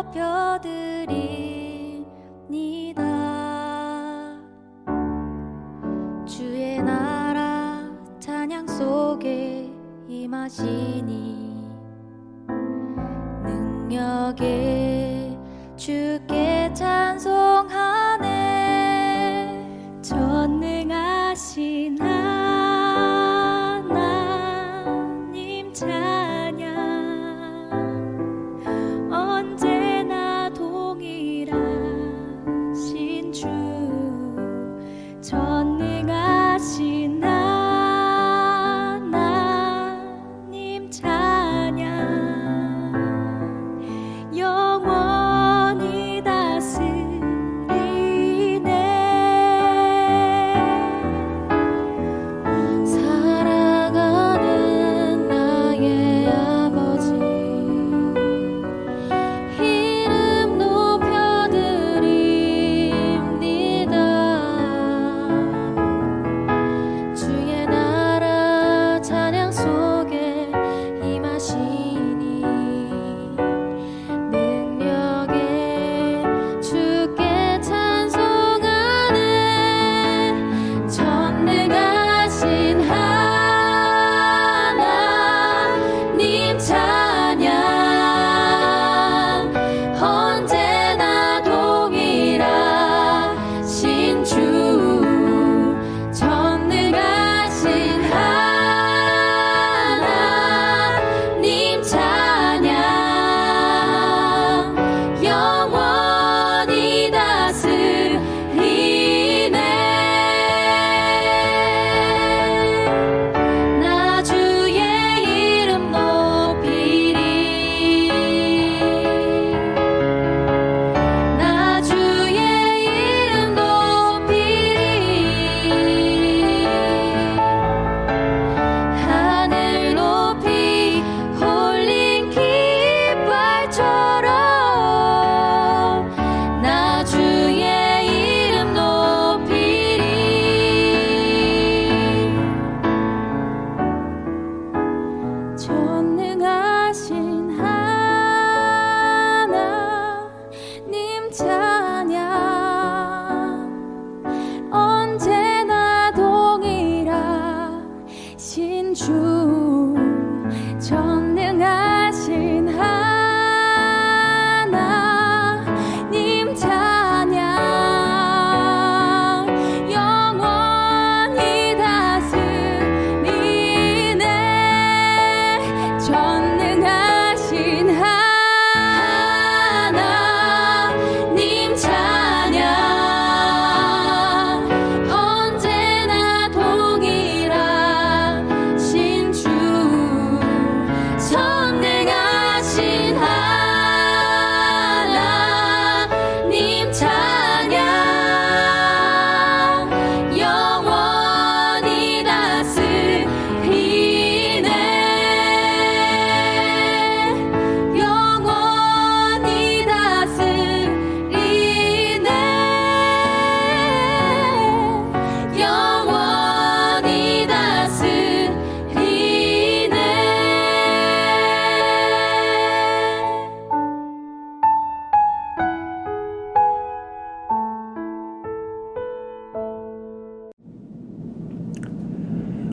높여드립니다. 주의 나라 찬양 속에 임하시니 능력에 주께 찬송하네. 전능하신 하나님 찬양 언제나 동일하신 주. 전능하신 하나님 찬양 영원히 다스리네. 사랑하는 나의 아버지 이름 높여드립니다. 주의 나라 찬양 속에 임하시니 능력에 주께 찬송하네. 전능하신 하나님 찬양 언제나 동일하신 주. 전능하신 하나님 찬양 영원히 다스리네. 나 주의 이름 높이리. 나 주의 이름 높이리. 하늘 높이 홀린 깃발처럼 나 주의 이름 높이리. 전능하신 하나님 찬양 언제나 동일하신 주. 전능하신 하나님 찬양 영원히 다스리네. 전능하신 하나님 찬양 언제나 동일하신 주. 전능하신 하나님 찬양 영원히 다스리네. 영원히 다스리네. 영원히 다스리네.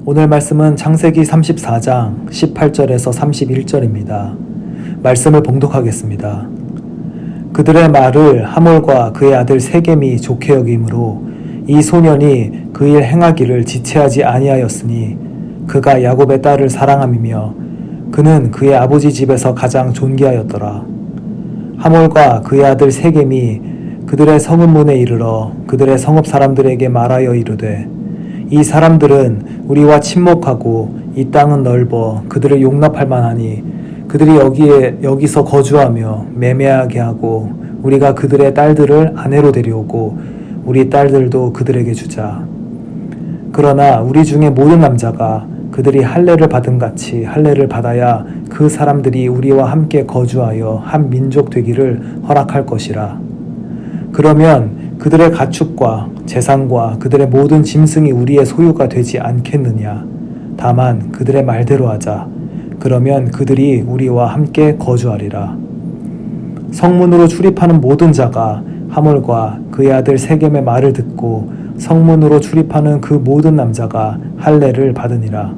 오늘 말씀은 창세기 34장 18절에서 31절입니다. 말씀을 봉독하겠습니다. 그들의 말을 하몰과 그의 아들 세겜이 좋게 여김으로 이 소년이 그 일 행하기를 지체하지 아니하였으니 그가 야곱의 딸을 사랑함이며 그는 그의 아버지 집에서 가장 존귀하였더라. 하몰과 그의 아들 세겜이 그들의 성읍문에 이르러 그들의 성읍 사람들에게 말하여 이르되 이 사람들은 우리와 친목하고 이 땅은 넓어 그들을 용납할 만하니 그들이 여기서 거주하며 매매하게 하고 우리가 그들의 딸들을 아내로 데려오고 우리 딸들도 그들에게 주자. 그러나 우리 중에 모든 남자가 그들이 할례를 받은 같이 할례를 받아야 그 사람들이 우리와 함께 거주하여 한 민족 되기를 허락할 것이라. 그러면 그들의 가축과 재산과 그들의 모든 짐승이 우리의 소유가 되지 않겠느냐. 다만 그들의 말대로 하자. 그러면 그들이 우리와 함께 거주하리라. 성문으로 출입하는 모든 자가 하몰과 그의 아들 세겜의 말을 듣고 성문으로 출입하는 그 모든 남자가 할례를 받으니라.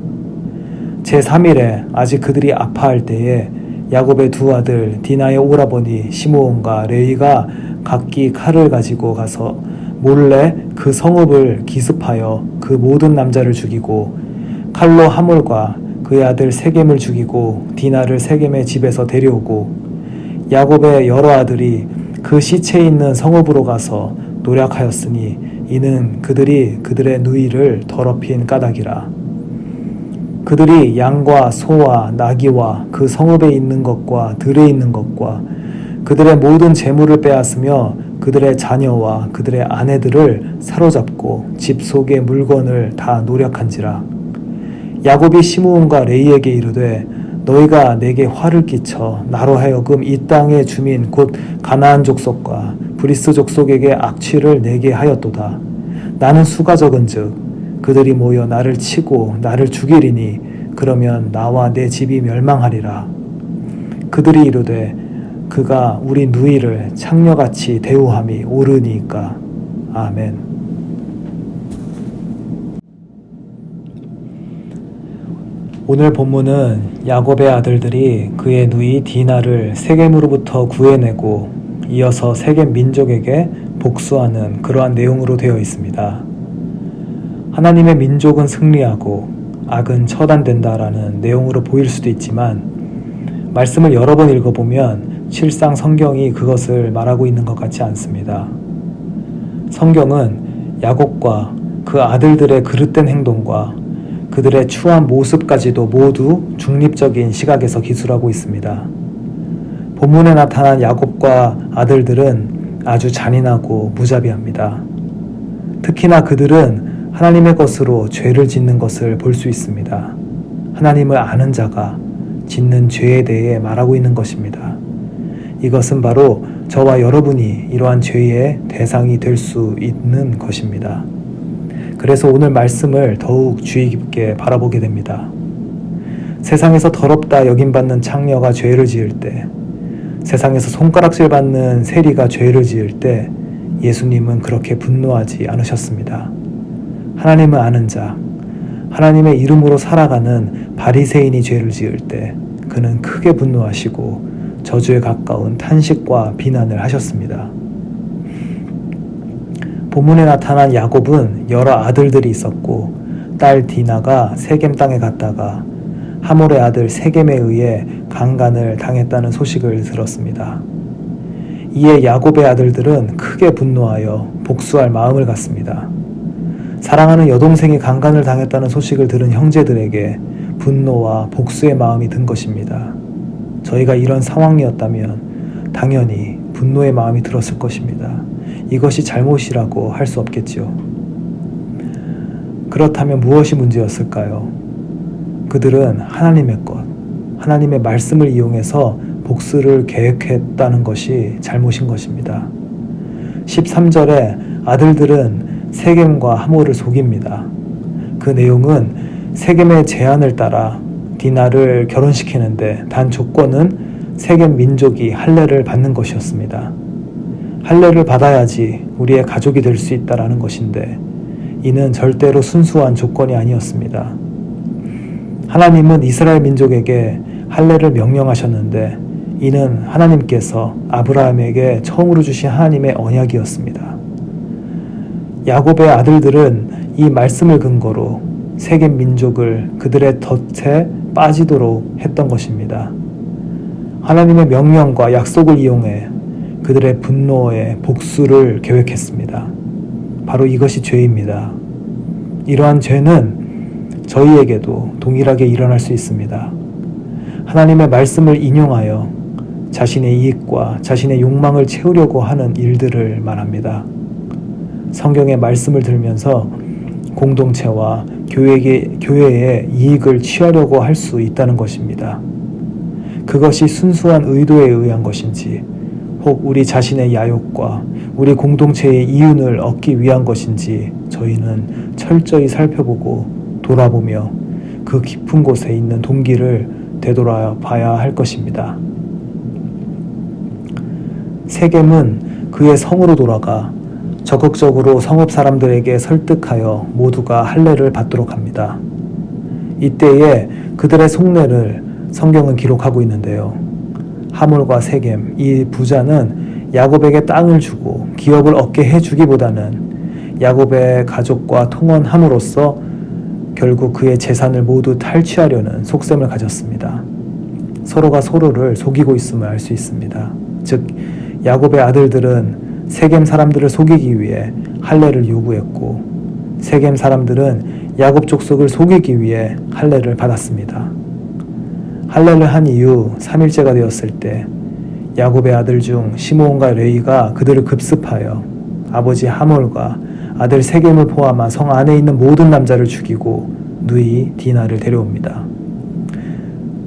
제3일에 아직 그들이 아파할 때에 야곱의 두 아들 디나의 오라버니 시므온과 레위가 각기 칼을 가지고 가서 몰래 그 성읍을 기습하여 그 모든 남자를 죽이고 칼로 하몰과 그의 아들 세겜을 죽이고 디나를 세겜의 집에서 데려오고 야곱의 여러 아들이 그 시체 있는 성읍으로 가서 노략하였으니 이는 그들이 그들의 누이를 더럽힌 까닭이라. 그들이 양과 소와 나귀와 그 성읍에 있는 것과 들에 있는 것과 그들의 모든 재물을 빼앗으며 그들의 자녀와 그들의 아내들을 사로잡고 집 속의 물건을 다 노략한지라. 야곱이 시므온과 레이에게 이르되 너희가 내게 화를 끼쳐 나로 하여금 이 땅의 주민 곧 가나안 족속과 브리스 족속에게 악취를 내게 하였도다. 나는 수가 적은즉 그들이 모여 나를 치고 나를 죽이리니 그러면 나와 내 집이 멸망하리라. 그들이 이르되 그가 우리 누이를 창녀같이 대우함이 옳으니까. 아멘. 오늘 본문은 야곱의 아들들이 그의 누이 디나를 세겜으로부터 구해내고 이어서 세겜 민족에게 복수하는 그러한 내용으로 되어 있습니다. 하나님의 민족은 승리하고 악은 처단된다라는 내용으로 보일 수도 있지만 말씀을 여러 번 읽어보면 실상 성경이 그것을 말하고 있는 것 같지 않습니다. 성경은 야곱과 그 아들들의 그릇된 행동과 그들의 추한 모습까지도 모두 중립적인 시각에서 기술하고 있습니다. 본문에 나타난 야곱과 아들들은 아주 잔인하고 무자비합니다. 특히나 그들은 하나님의 것으로 죄를 짓는 것을 볼 수 있습니다. 하나님을 아는 자가 짓는 죄에 대해 말하고 있는 것입니다. 이것은 바로 저와 여러분이 이러한 죄의 대상이 될 수 있는 것입니다. 그래서 오늘 말씀을 더욱 주의 깊게 바라보게 됩니다. 세상에서 더럽다 여김받는 창녀가 죄를 지을 때, 세상에서 손가락질 받는 세리가 죄를 지을 때 예수님은 그렇게 분노하지 않으셨습니다. 하나님을 아는 자, 하나님의 이름으로 살아가는 바리새인이 죄를 지을 때 그는 크게 분노하시고 저주에 가까운 탄식과 비난을 하셨습니다. 본문에 나타난 야곱은 여러 아들들이 있었고 딸 디나가 세겜 땅에 갔다가 하몰의 아들 세겜에 의해 강간을 당했다는 소식을 들었습니다. 이에 야곱의 아들들은 크게 분노하여 복수할 마음을 갖습니다. 사랑하는 여동생이 강간을 당했다는 소식을 들은 형제들에게 분노와 복수의 마음이 든 것입니다. 저희가 이런 상황이었다면 당연히 분노의 마음이 들었을 것입니다. 이것이 잘못이라고 할 수 없겠지요. 그렇다면 무엇이 문제였을까요? 그들은 하나님의 것, 하나님의 말씀을 이용해서 복수를 계획했다는 것이 잘못인 것입니다. 13절에 아들들은 세겜과 하몰을 속입니다. 그 내용은 세겜의 제안을 따라 디나를 결혼시키는데 단 조건은 세겜 민족이 할례를 받는 것이었습니다. 할례를 받아야지 우리의 가족이 될 수 있다라는 것인데 이는 절대로 순수한 조건이 아니었습니다. 하나님은 이스라엘 민족에게 할례를 명령하셨는데 이는 하나님께서 아브라함에게 처음으로 주신 하나님의 언약이었습니다. 야곱의 아들들은 이 말씀을 근거로 세겜 민족을 그들의 덫에 빠지도록 했던 것입니다. 하나님의 명령과 약속을 이용해 그들의 분노에 복수를 계획했습니다. 바로 이것이 죄입니다. 이러한 죄는 저희에게도 동일하게 일어날 수 있습니다. 하나님의 말씀을 인용하여 자신의 이익과 자신의 욕망을 채우려고 하는 일들을 말합니다. 성경의 말씀을 들으면서 공동체와 교회의 이익을 취하려고 할 수 있다는 것입니다. 그것이 순수한 의도에 의한 것인지 혹 우리 자신의 야욕과 우리 공동체의 이윤을 얻기 위한 것인지 저희는 철저히 살펴보고 돌아보며 그 깊은 곳에 있는 동기를 되돌아봐야 할 것입니다. 세겜은 그의 성으로 돌아가 적극적으로 성읍 사람들에게 설득하여 모두가 할례를 받도록 합니다. 이때에 그들의 속내를 성경은 기록하고 있는데요. 하몰과 세겜, 이 부자는 야곱에게 땅을 주고 기업을 얻게 해주기보다는 야곱의 가족과 통혼함으로써 결국 그의 재산을 모두 탈취하려는 속셈을 가졌습니다. 서로가 서로를 속이고 있음을 알 수 있습니다. 즉 야곱의 아들들은 세겜 사람들을 속이기 위해 할례를 요구했고 세겜 사람들은 야곱 족속을 속이기 위해 할례를 받았습니다. 할례를 한 이후 3일째가 되었을 때 야곱의 아들 중 시므온과 레위가 그들을 급습하여 아버지 하몰과 아들 세겜을 포함한 성 안에 있는 모든 남자를 죽이고 누이 디나를 데려옵니다.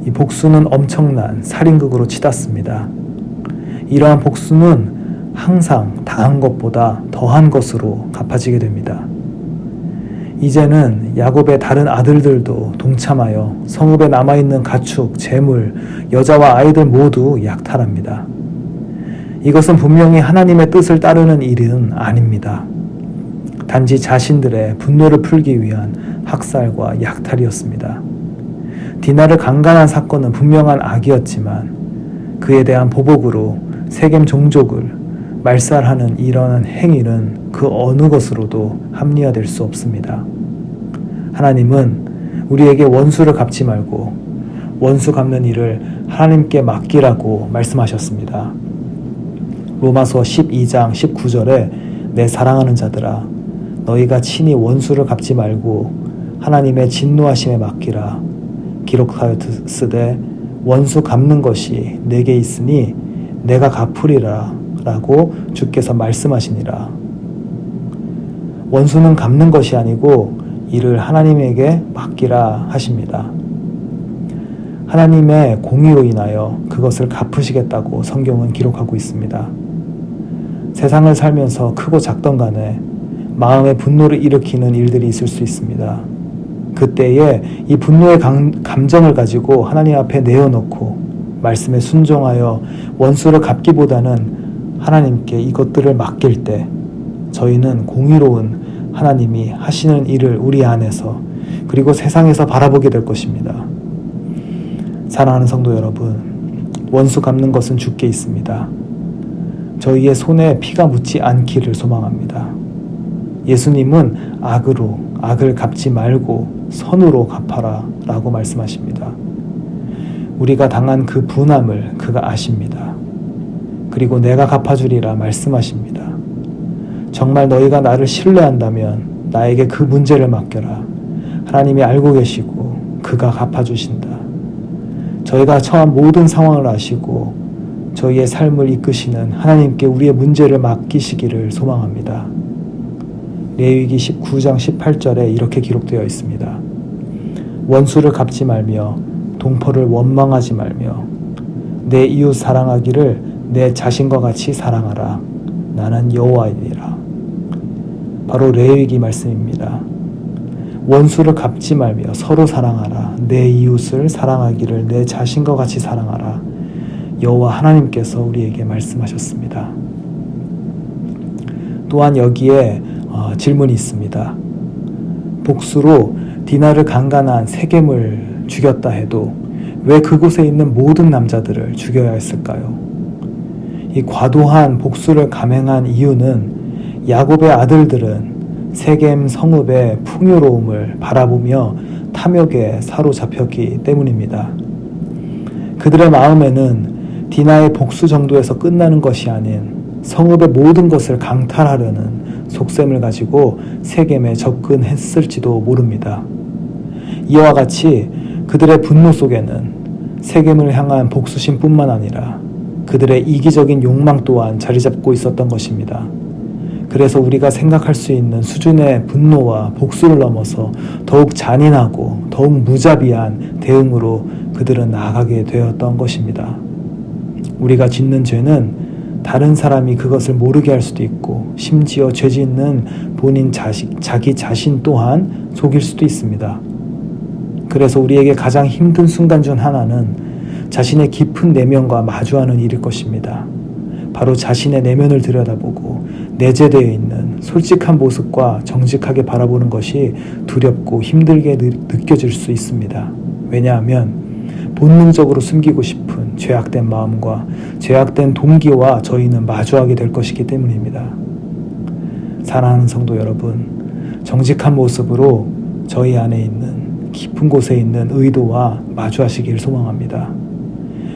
이 복수는 엄청난 살인극으로 치닫습니다. 이러한 복수는 항상 당한 것보다 더한 것으로 갚아지게 됩니다. 이제는 야곱의 다른 아들들도 동참하여 성읍에 남아있는 가축, 재물, 여자와 아이들 모두 약탈합니다. 이것은 분명히 하나님의 뜻을 따르는 일은 아닙니다. 단지 자신들의 분노를 풀기 위한 학살과 약탈이었습니다. 디나를 강간한 사건은 분명한 악이었지만 그에 대한 보복으로 세겜 종족을 말살하는 이러한 행위는 그 어느 것으로도 합리화될 수 없습니다. 하나님은 우리에게 원수를 갚지 말고 원수 갚는 일을 하나님께 맡기라고 말씀하셨습니다. 로마서 12장 19절에 내 사랑하는 자들아 너희가 친히 원수를 갚지 말고 하나님의 진노하심에 맡기라. 기록하여 쓰되 원수 갚는 것이 내게 있으니 내가 갚으리라 라고 주께서 말씀하시니라. 원수는 갚는 것이 아니고 이를 하나님에게 맡기라 하십니다. 하나님의 공의로 인하여 그것을 갚으시겠다고 성경은 기록하고 있습니다. 세상을 살면서 크고 작던 간에 마음의 분노를 일으키는 일들이 있을 수 있습니다. 그때에 이 분노의 감정을 가지고 하나님 앞에 내어놓고 말씀에 순종하여 원수를 갚기보다는 하나님께 이것들을 맡길 때 저희는 공의로운 하나님이 하시는 일을 우리 안에서 그리고 세상에서 바라보게 될 것입니다. 사랑하는 성도 여러분, 원수 갚는 것은 주께 있습니다. 저희의 손에 피가 묻지 않기를 소망합니다. 예수님은 악으로 악을 갚지 말고 선으로 갚아라 라고 말씀하십니다. 우리가 당한 그 분함을 그가 아십니다. 그리고 내가 갚아주리라 말씀하십니다. 정말 너희가 나를 신뢰한다면 나에게 그 문제를 맡겨라. 하나님이 알고 계시고 그가 갚아주신다. 저희가 처한 모든 상황을 아시고 저희의 삶을 이끄시는 하나님께 우리의 문제를 맡기시기를 소망합니다. 레위기 19장 18절에 이렇게 기록되어 있습니다. 원수를 갚지 말며 동포를 원망하지 말며 내 이웃 사랑하기를 내 자신과 같이 사랑하라. 나는 여호와이니라. 바로 레위기 말씀입니다. 원수를 갚지 말며 서로 사랑하라. 내 이웃을 사랑하기를 내 자신과 같이 사랑하라. 여호와 하나님께서 우리에게 말씀하셨습니다. 또한 여기에 질문이 있습니다. 복수로 디나를 강간한 세겜을 죽였다 해도 왜 그곳에 있는 모든 남자들을 죽여야 했을까요? 이 과도한 복수를 감행한 이유는 야곱의 아들들은 세겜 성읍의 풍요로움을 바라보며 탐욕에 사로잡혔기 때문입니다. 그들의 마음에는 디나의 복수 정도에서 끝나는 것이 아닌 성읍의 모든 것을 강탈하려는 속셈을 가지고 세겜에 접근했을지도 모릅니다. 이와 같이 그들의 분노 속에는 세겜을 향한 복수심뿐만 아니라 그들의 이기적인 욕망 또한 자리 잡고 있었던 것입니다. 그래서 우리가 생각할 수 있는 수준의 분노와 복수를 넘어서 더욱 잔인하고 더욱 무자비한 대응으로 그들은 나아가게 되었던 것입니다. 우리가 짓는 죄는 다른 사람이 그것을 모르게 할 수도 있고 심지어 죄 짓는 본인 자기 자신 또한 속일 수도 있습니다. 그래서 우리에게 가장 힘든 순간 중 하나는 자신의 깊은 내면과 마주하는 일일 것입니다. 바로 자신의 내면을 들여다보고 내재되어 있는 솔직한 모습과 정직하게 바라보는 것이 두렵고 힘들게 느껴질 수 있습니다. 왜냐하면 본능적으로 숨기고 싶은 죄악된 마음과 죄악된 동기와 저희는 마주하게 될 것이기 때문입니다. 사랑하는 성도 여러분, 정직한 모습으로 저희 안에 있는 깊은 곳에 있는 의도와 마주하시길 소망합니다.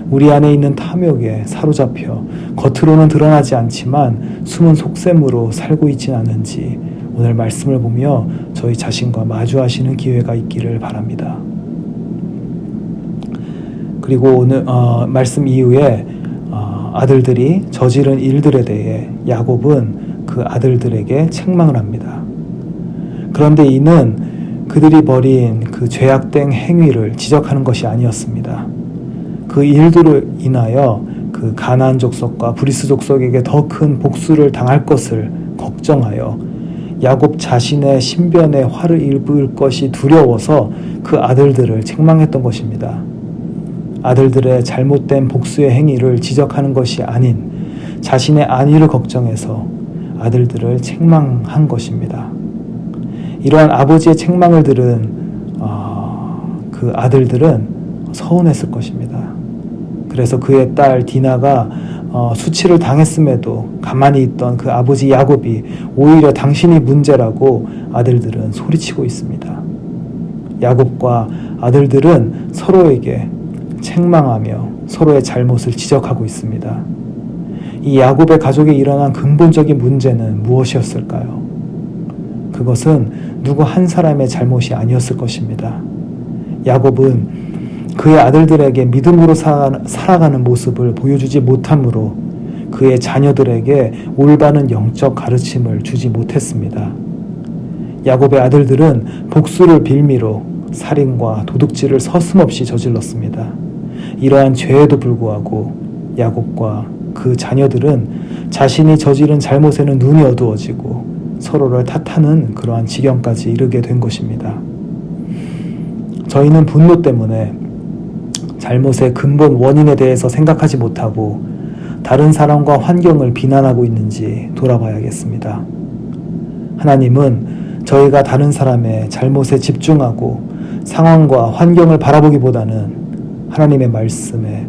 우리 안에 있는 탐욕에 사로잡혀 겉으로는 드러나지 않지만 숨은 속셈으로 살고 있진 않은지 오늘 말씀을 보며 저희 자신과 마주하시는 기회가 있기를 바랍니다. 그리고 오늘 말씀 이후에 아들들이 저지른 일들에 대해 야곱은 그 아들들에게 책망을 합니다. 그런데 이는 그들이 벌인 그 죄악된 행위를 지적하는 것이 아니었습니다. 그 일들로 인하여 그 가나안 족속과 브리스 족속에게 더 큰 복수를 당할 것을 걱정하여 야곱 자신의 신변에 화를 입을 것이 두려워서 그 아들들을 책망했던 것입니다. 아들들의 잘못된 복수의 행위를 지적하는 것이 아닌 자신의 안위를 걱정해서 아들들을 책망한 것입니다. 이러한 아버지의 책망을 들은 그 아들들은 서운했을 것입니다. 그래서 그의 딸 디나가 수치를 당했음에도 가만히 있던 그 아버지 야곱이 오히려 당신이 문제라고 아들들은 소리치고 있습니다. 야곱과 아들들은 서로에게 책망하며 서로의 잘못을 지적하고 있습니다. 이 야곱의 가족에 일어난 근본적인 문제는 무엇이었을까요? 그것은 누구 한 사람의 잘못이 아니었을 것입니다. 야곱은 그의 아들들에게 믿음으로 살아가는 모습을 보여주지 못함으로 그의 자녀들에게 올바른 영적 가르침을 주지 못했습니다. 야곱의 아들들은 복수를 빌미로 살인과 도둑질을 서슴없이 저질렀습니다. 이러한 죄에도 불구하고 야곱과 그 자녀들은 자신이 저지른 잘못에는 눈이 어두워지고 서로를 탓하는 그러한 지경까지 이르게 된 것입니다. 저희는 분노 때문에 잘못의 근본 원인에 대해서 생각하지 못하고 다른 사람과 환경을 비난하고 있는지 돌아봐야겠습니다. 하나님은 저희가 다른 사람의 잘못에 집중하고 상황과 환경을 바라보기보다는 하나님의 말씀에,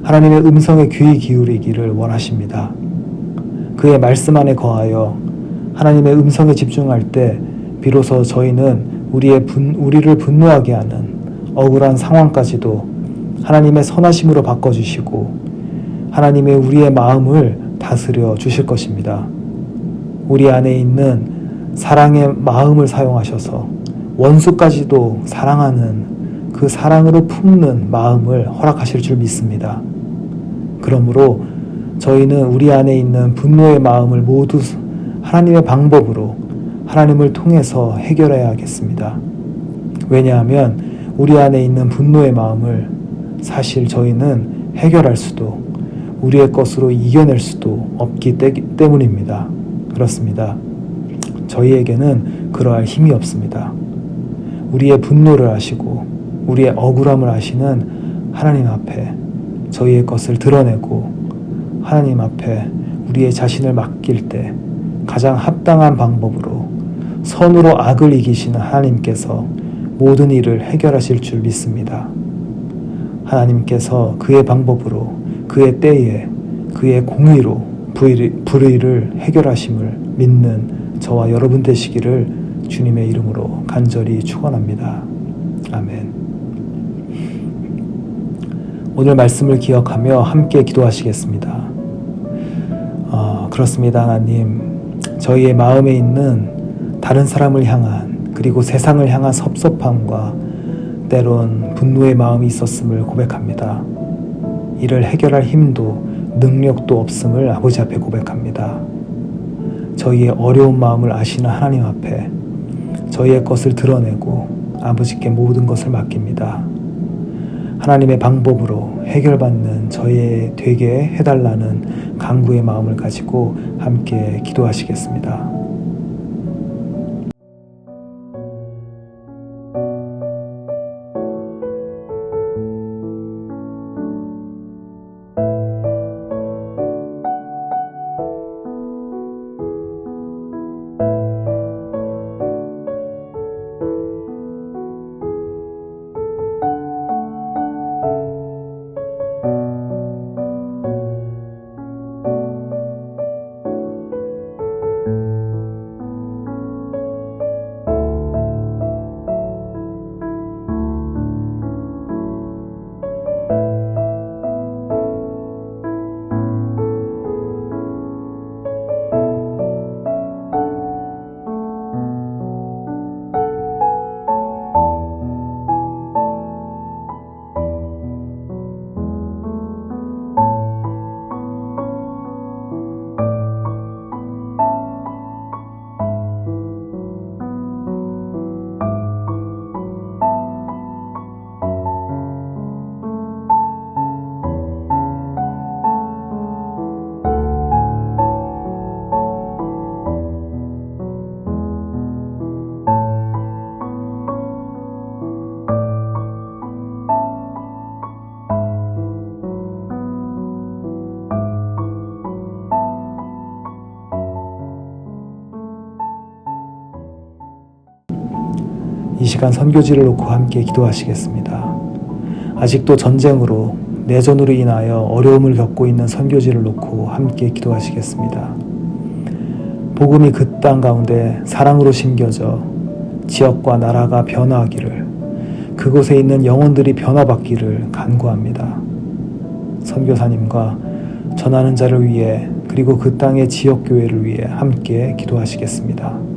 하나님의 음성에 귀 기울이기를 원하십니다. 그의 말씀 안에 거하여 하나님의 음성에 집중할 때 비로소 저희는 우리를 분노하게 하는 억울한 상황까지도 하나님의 선하심으로 바꿔주시고 하나님의 우리의 마음을 다스려 주실 것입니다. 우리 안에 있는 사랑의 마음을 사용하셔서 원수까지도 사랑하는 그 사랑으로 품는 마음을 허락하실 줄 믿습니다. 그러므로 저희는 우리 안에 있는 분노의 마음을 모두 하나님의 방법으로 하나님을 통해서 해결해야 하겠습니다. 왜냐하면 우리 안에 있는 분노의 마음을 사실 저희는 해결할 수도 우리의 것으로 이겨낼 수도 없기 때문입니다. 그렇습니다. 저희에게는 그러할 힘이 없습니다. 우리의 분노를 아시고 우리의 억울함을 아시는 하나님 앞에 저희의 것을 드러내고 하나님 앞에 우리의 자신을 맡길 때 가장 합당한 방법으로 선으로 악을 이기시는 하나님께서 모든 일을 해결하실 줄 믿습니다. 하나님께서 그의 방법으로 그의 때에 그의 공의로 불의를 해결하심을 믿는 저와 여러분 되시기를 주님의 이름으로 간절히 축원합니다. 아멘. 오늘 말씀을 기억하며 함께 기도하시겠습니다. 그렇습니다. 하나님, 저희의 마음에 있는 다른 사람을 향한 그리고 세상을 향한 섭섭함과 때론 분노의 마음이 있었음을 고백합니다. 이를 해결할 힘도 능력도 없음을 아버지 앞에 고백합니다. 저희의 어려운 마음을 아시는 하나님 앞에 저희의 것을 드러내고 아버지께 모든 것을 맡깁니다. 하나님의 방법으로 해결받는 저희 되게 해달라는 간구의 마음을 가지고 함께 기도하시겠습니다. 이 시간 선교지를 놓고 함께 기도하시겠습니다. 아직도 전쟁으로 내전으로 인하여 어려움을 겪고 있는 선교지를 놓고 함께 기도하시겠습니다. 복음이 그 땅 가운데 사랑으로 심겨져 지역과 나라가 변화하기를, 그곳에 있는 영혼들이 변화받기를 간구합니다. 선교사님과 전하는 자를 위해, 그리고 그 땅의 지역교회를 위해 함께 기도하시겠습니다.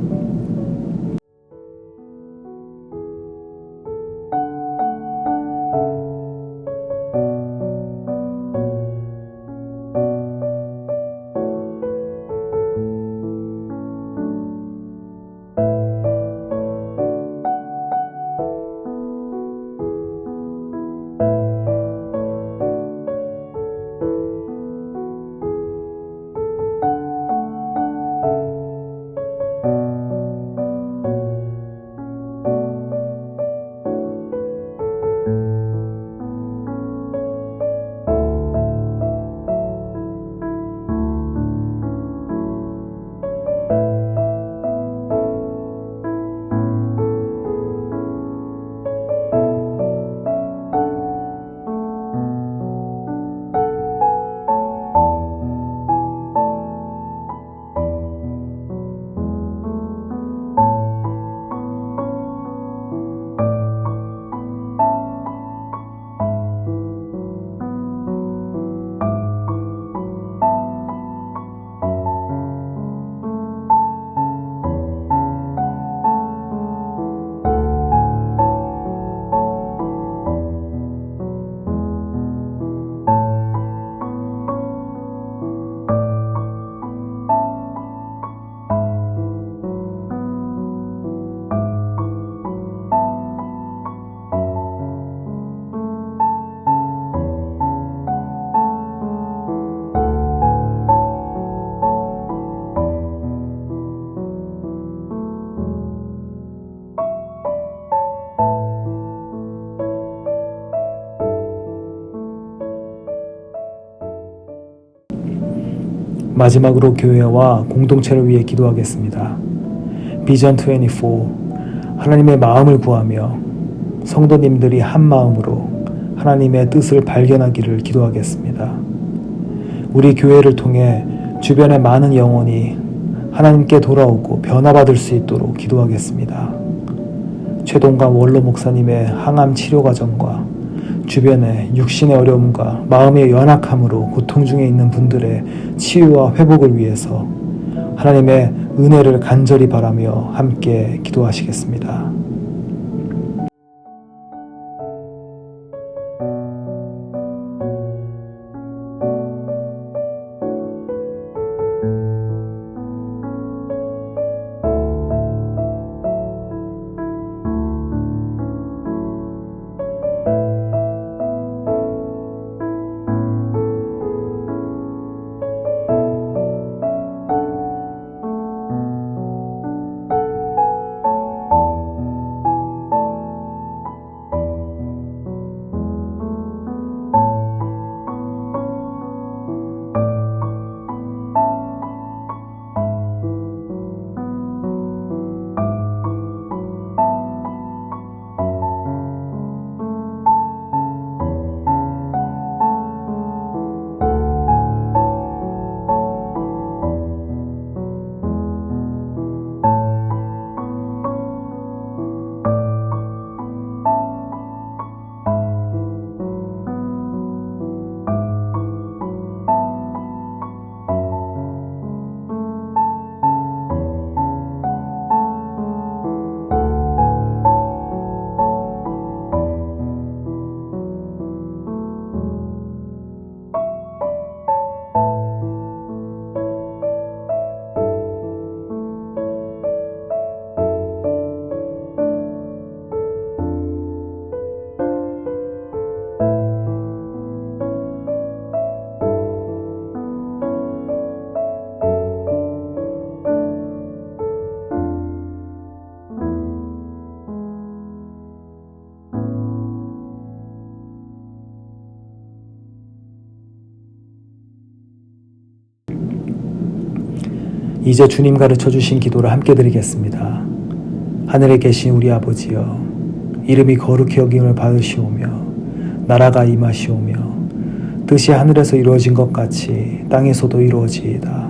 마지막으로 교회와 공동체를 위해 기도하겠습니다. 비전 24, 하나님의 마음을 구하며 성도님들이 한 마음으로 하나님의 뜻을 발견하기를 기도하겠습니다. 우리 교회를 통해 주변의 많은 영혼이 하나님께 돌아오고 변화받을 수 있도록 기도하겠습니다. 최동감 원로 목사님의 항암 치료 과정과 주변의 육신의 어려움과 마음의 연약함으로 고통 중에 있는 분들의 치유와 회복을 위해서 하나님의 은혜를 간절히 바라며 함께 기도하시겠습니다. 이제 주님 가르쳐 주신 기도를 함께 드리겠습니다. 하늘에 계신 우리 아버지여, 이름이 거룩히 여김을 받으시오며 나라가 임하시오며 뜻이 하늘에서 이루어진 것 같이 땅에서도 이루어지이다.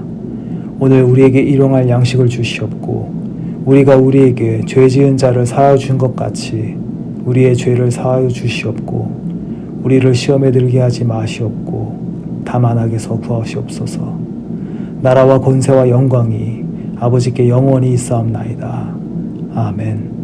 오늘 우리에게 일용할 양식을 주시옵고 우리가 우리에게 죄 지은 자를 사하여 준 것 같이 우리의 죄를 사하여 주시옵고 우리를 시험에 들게 하지 마시옵고 다만 악에서 구하시옵소서. 나라와 권세와 영광이 아버지께 영원히 있사옵나이다. 아멘.